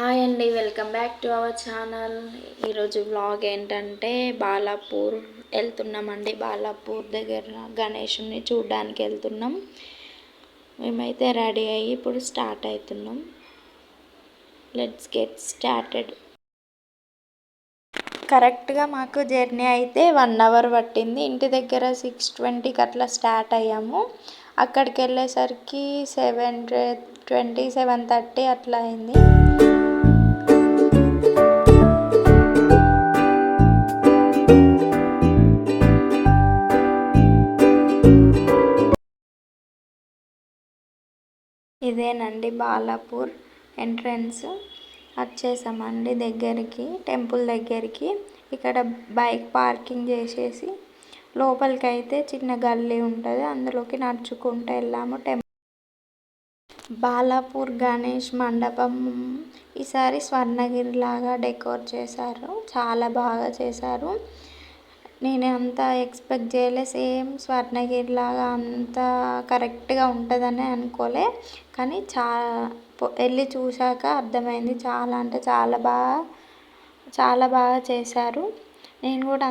Hi అండి, welcome back to our channel. ఈరోజు vlog ఏంటంటే బాలాపూర్ వెళ్తున్నామండి. బాలాపూర్ దగ్గర గణేషుని చూడడానికి వెళ్తున్నాం. మేమైతే రెడీ అయ్యి ఇప్పుడు స్టార్ట్ అవుతున్నాం. Let's get started. కరెక్ట్గా మాకు జర్నీ అయితే 1 అవర్ పట్టింది. ఇంటి దగ్గర 6:20కి అట్లా స్టార్ట్ అయ్యాము. అక్కడికి వెళ్ళేసరికి 7:20 7:30 అట్లా అయింది. ఇదేనండి బాలాపూర్ ఎంట్రన్స్. వచ్చేసామండి దగ్గరికి, టెంపుల్ దగ్గరికి. ఇక్కడ బైక్ పార్కింగ్ చేసేసి లోపలికి అయితే చిన్న గల్లీ ఉంటుంది, అందులోకి నడుచుకుంటూ వెళ్ళాము. బాలాపూర్ గణేష్ మండపం ఈసారి స్వర్ణగిరి లాగా డెకోర్ చేశారు, చాలా బాగా చేశారు. నేను అంత ఎక్స్పెక్ట్ చేయలే, సేమ్ స్వర్ణగిరి లాగా అంత కరెక్ట్గా ఉంటుందని అనుకోలే. కానీ వెళ్ళి చూశాక అర్థమైంది, చాలా అంటే చాలా బాగా చేశారు. నేను కూడా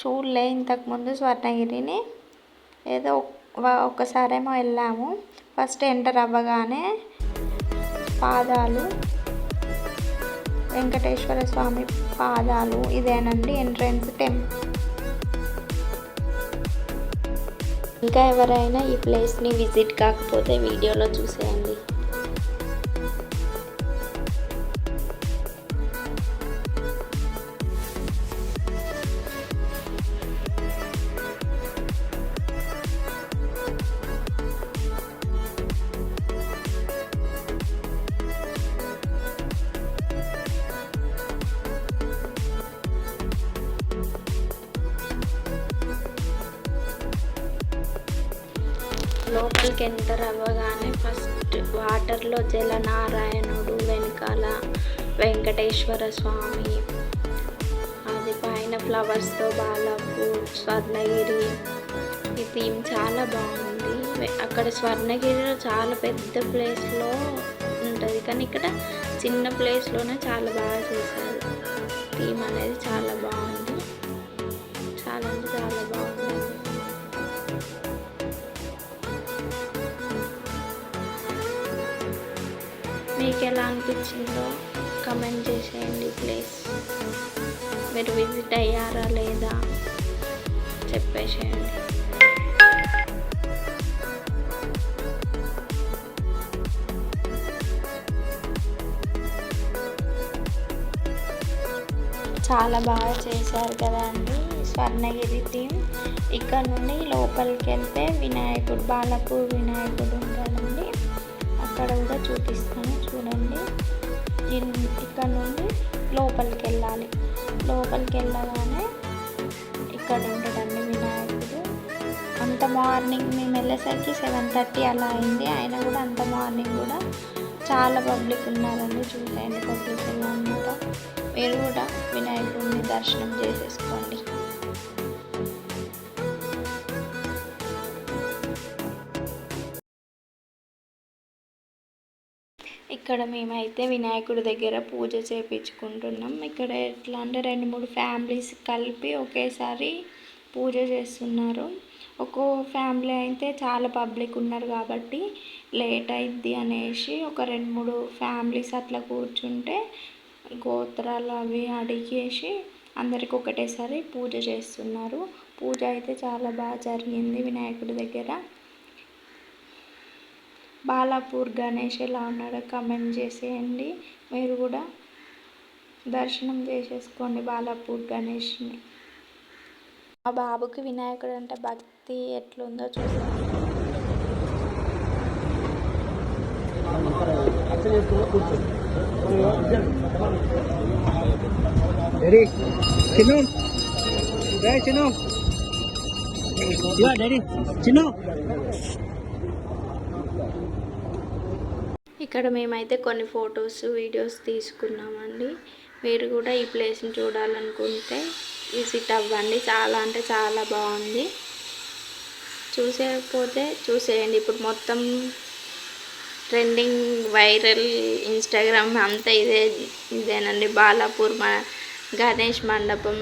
చూడలే ఇంతకుముందు స్వర్ణగిరిని. ఏదో ఒక్కసారేమో వెళ్ళాము. ఫస్ట్ ఎంటర్ అవ్వగానే పాదాలు, వెంకటేశ్వర స్వామి పాదాలు. ఇదేనండి ఎంట్రన్స్ టెంపుల్. ఇంకా ఎవరైనా ఈ ప్లేస్ని విజిట్ కాకపోతే వీడియోలో చూసేయండి. లోపలికి ఎంటర్ అవ్వగానే ఫస్ట్ వాటర్లో జలనారాయణుడు, వెనకాల వెంకటేశ్వర స్వామి, అది పైన ఫ్లవర్స్తో బాలాపూర్, స్వర్ణగిరి. ఈ థీమ్ చాలా బాగుంది. అక్కడ స్వర్ణగిరిలో చాలా పెద్ద ప్లేస్లో ఉంటుంది, కానీ ఇక్కడ చిన్న ప్లేస్లోనే చాలా బాగా చేశారు. థీమ్ అనేది చాలా బాగుంది, చాలా అంటే చాలా బాగుంది. మీకు ఎలా అనిపించిందో కమెంట్ చేసేయండి. ప్లీజ్ మీరు విజిట్ అయ్యారా లేదా చెప్పేసేయండి. చాలా బాగా చేశారు కదా అండి స్వర్ణగిరి థీమ్. ఇక్కడ నుండి లోపలికి వెళ్తే వినాయకుడు, బాలాపూర్ వినాయకుడు ఉంటాడండి. అక్కడ కూడా చూపిస్తాను చూడండి. ఇక్కడ నుండి లోపలికి వెళ్ళాలి. లోపలికి వెళ్ళగానే ఇక్కడ ఉంటాడండి వినాయకుడు. అంత మార్నింగ్ మేము వెళ్ళేసరికి 7:30 అలా అయింది. అయినా కూడా అంత మార్నింగ్ కూడా చాలా పబ్లిక్ ఉన్నారండి. చూసేయండి పబ్లిక్ ఎలా ఉందో. మీరు కూడా వినాయకుడిని దర్శనం చేసేసుకోండి. ఇక్కడ మేమైతే వినాయకుడి దగ్గర పూజ చేయించుకుంటున్నాం. ఇక్కడ ఎట్లా అంటే 2-3 ఫ్యామిలీస్ కలిపి ఒకేసారి పూజ చేస్తున్నారు. ఒక్కో ఫ్యామిలీ అయితే చాలా పబ్లిక్ ఉన్నారు కాబట్టి లేట్ అయింది అనేసి ఒక 2-3 ఫ్యామిలీస్ అట్లా కూర్చుంటే గోత్రాలు అవి అడిగేసి అందరికి ఒకటేసారి పూజ చేస్తున్నారు. పూజ అయితే చాలా బాగా జరిగింది వినాయకుడి దగ్గర. బాలాపూర్ గణేష్ ఎలా ఉన్నాడో కమెంట్ చేసేయండి. మీరు కూడా దర్శనం చేసేసుకోండి బాలాపూర్ గణేష్ని. మా బాబుకి వినాయకుడు అంటే భక్తి ఎట్లుందో చూసాను. ఇక్కడ మేమైతే కొన్ని ఫొటోస్, వీడియోస్ తీసుకున్నామండి. మీరు కూడా ఈ ప్లేస్ని చూడాలనుకుంటే విజిట్ అవ్వండి. చాలా అంటే చాలా బాగుంది. చూసేయకపోతే చూసేయండి. ఇప్పుడు మొత్తం ట్రెండింగ్ వైరల్ ఇన్స్టాగ్రామ్ అంతా ఇదేనండి. బాలాపూర్ గణేష్ మండపం,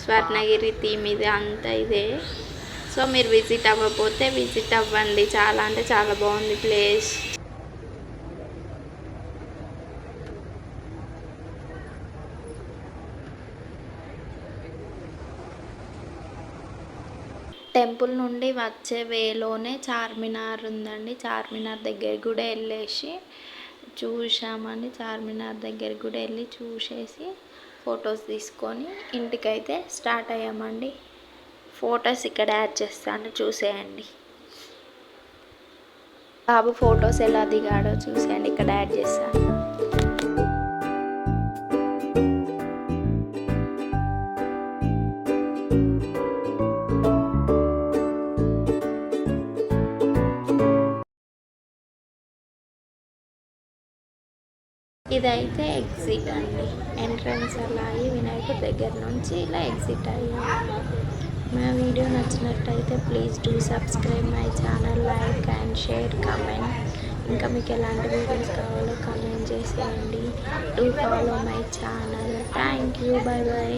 స్వర్ణగిరి థీమ్ ఇది అంతా ఇదే. సో మీరు విజిట్ అవ్వకపోతే విజిట్ అవ్వండి. చాలా అంటే చాలా బాగుంది ప్లేస్. టెంపుల్ నుండి వచ్చే వేలోనే చార్మినార్ ఉందండి. చార్మినార్ దగ్గర కూడా వెళ్ళేసి చూసామండి. చార్మినార్ దగ్గర కూడా వెళ్ళి చూసేసి ఫొటోస్ తీసుకొని ఇంటికైతే స్టార్ట్ అయ్యామండి. ఫొటోస్ ఇక్కడ యాడ్ చేస్తాను, చూసేయండి. బాబు ఫొటోస్ ఎలా దిగాడో చూసేయండి, ఇక్కడ యాడ్ చేస్తాను. ఇదైతే ఎగ్జిట్ అండి. ఎంట్రన్స్ అలా అయ్యి వినాయకుడి దగ్గర నుంచి ఇలా ఎగ్జిట్ అయ్యాం. మా వీడియో నచ్చినట్టయితే please do subscribe my channel, like and share, comment. ఇంకా మీకు ఎలాంటి వీడియోస్ కావాలో కమెంట్ చేసేయండి. Do follow my channel. Thank you. By by.